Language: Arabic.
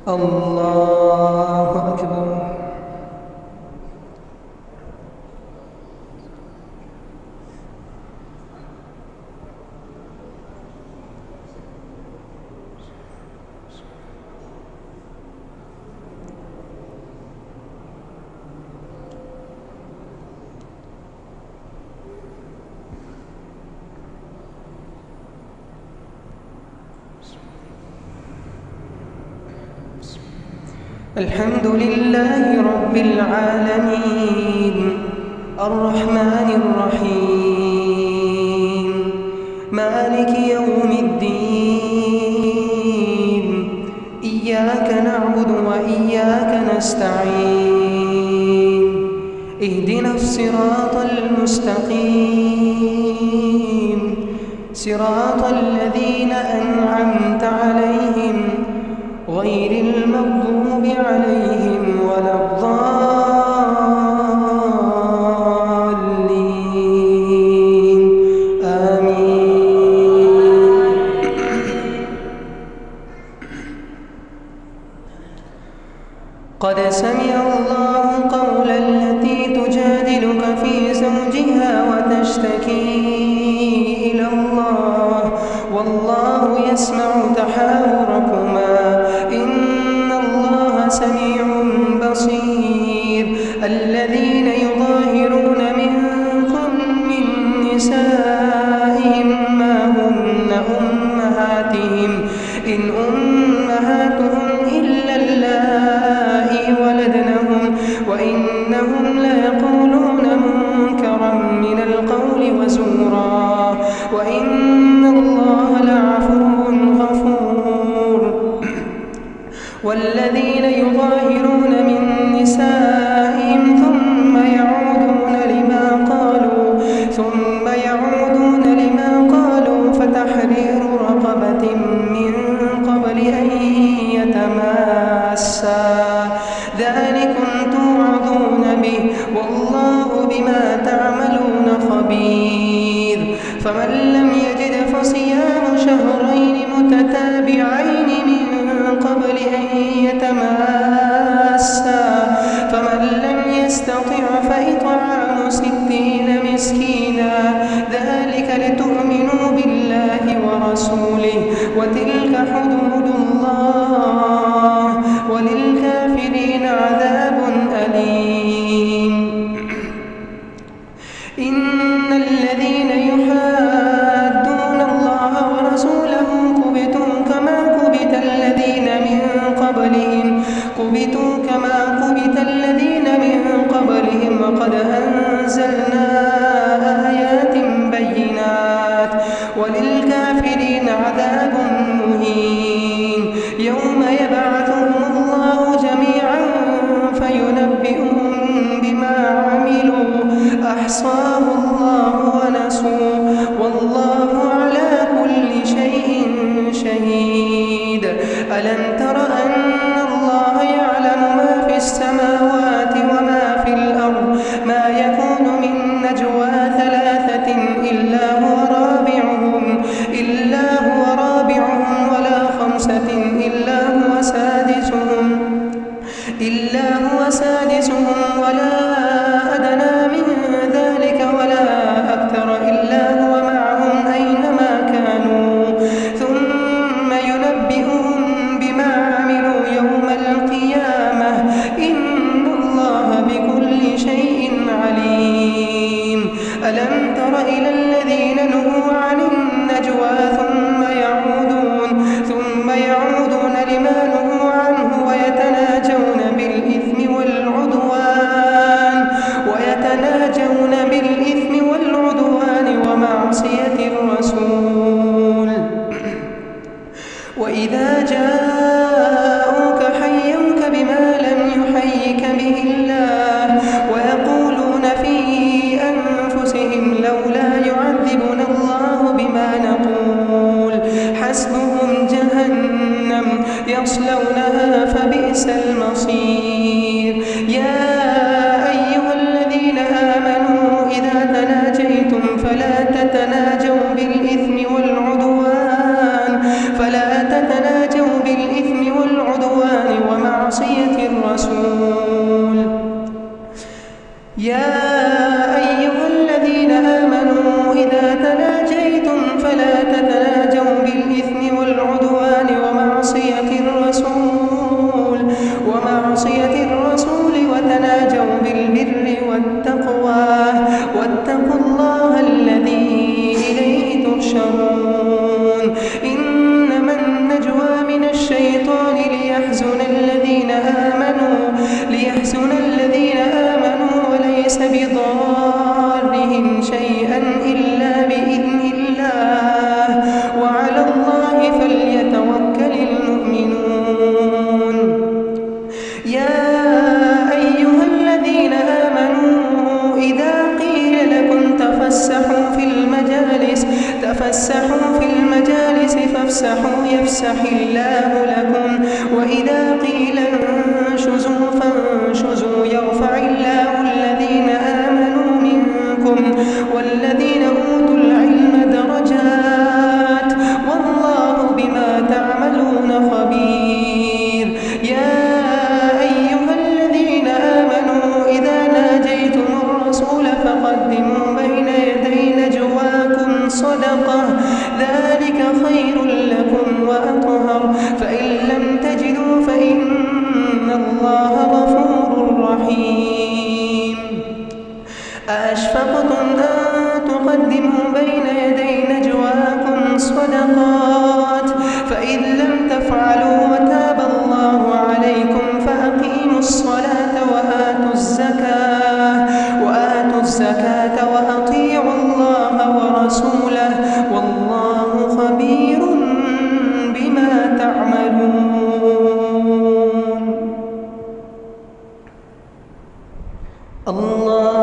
الله أكبر. الحمد لله رب العالمين الرحمن الرحيم مالك يوم الدين إياك نعبد وإياك نستعين اهدنا الصراط المستقيم صراط الذين أنعمت عليهم غير المغضوب عليهم ولا الضالين آمين. قد سمع الله قول التي تجادلك في زوجها وتشتكي إلى الله والله يسمع تحاوركما إن الله سميع بصير. الذين يظاهرون منكم من نسائهم ما هن أمهاتهم إن أمهاتهم إلا اللائي ولدنهم وإنهم ليقولون منكرا من القول وزورا وإن الله لعفو غفور. والذين يظاهرون من نسائهم ثم يعودون لما قالوا فتحرير رقبة من قبل أن يتماسا ذلكم توعظون به والله بما تعملون خبير. فمن لم يجد فصيام شهرين متتابعين من قبل أن يتماسا فمن لم يستطع فإطعام 60 مسكينا ذلك لتؤمنوا بالله ورسوله وتلك حدود الله وللكافرين عذاب أليم. إن الذين يحادون الله ورسوله كبتوا كما كبت الذين من قبلهم وقد أنزلنا آيات بينات وللكافرين عذاب مهين. يوم يبعثهم الله جميعا فينبئهم بما عملوا أحصاه الله ونسوه والله على كل شيء شهيد. ألم تر أن الله يعلم ما في السماوات وما في الأرض ما يكون من نجوى 3 إلا هو رابعهم ولا 5 إلا هو سادسهم ولا أدنى من ذلك ولا أكثر إلا هو معهم أينما كانوا ثم ينبئهم بما عملوا يوم القيامة إن الله بكل شيء عليم. ألم تر إلى الذين نهوا عن النجوى ثم يعودون لما نهوا عنه ويتناجون بالإثم والعدوان ومعصية الرسول وإذا جاءوك حيوك بما لم يحيك به الله ويقولون في أنفسهم لولا يعذبنا الله بما نقول حسبهم جهنم يصلونها فبئس المصير. يا أيها الذين آمنوا إذا تناجيتم فلا تتناجوا بالإثم والعدوان الشيطان ليحزن الذين آمنوا وليس بضارهم شيئا إلا بإذن الله وعلى الله فليتوكل المؤمنون. يا أيها الذين آمنوا إذا قيل لكم تفسحوا في المجالس فافسحوا يفسح الله لكم وإذا قيل انشزوا فانشزوا يرفع الله الذين آمنوا منكم والذين أوتوا العلم درجات والله بما تعملون خبير. يا أيها الذين آمنوا إذا ناجيتم الرسول فقدموا بين يدي نجواكم صدقة ذلك خير لكم وأطهر فإن لم تجدوا فإن الله غفور رحيم. أأشفقتم أن تقدموا بين يدي نجواكم صدقات فإذ لم تفعلوا وتاب الله عليكم فأقيموا الصلاة وآتوا الزكاة وأطيعوا الله ورسوله والله خبير بما تعملون. الله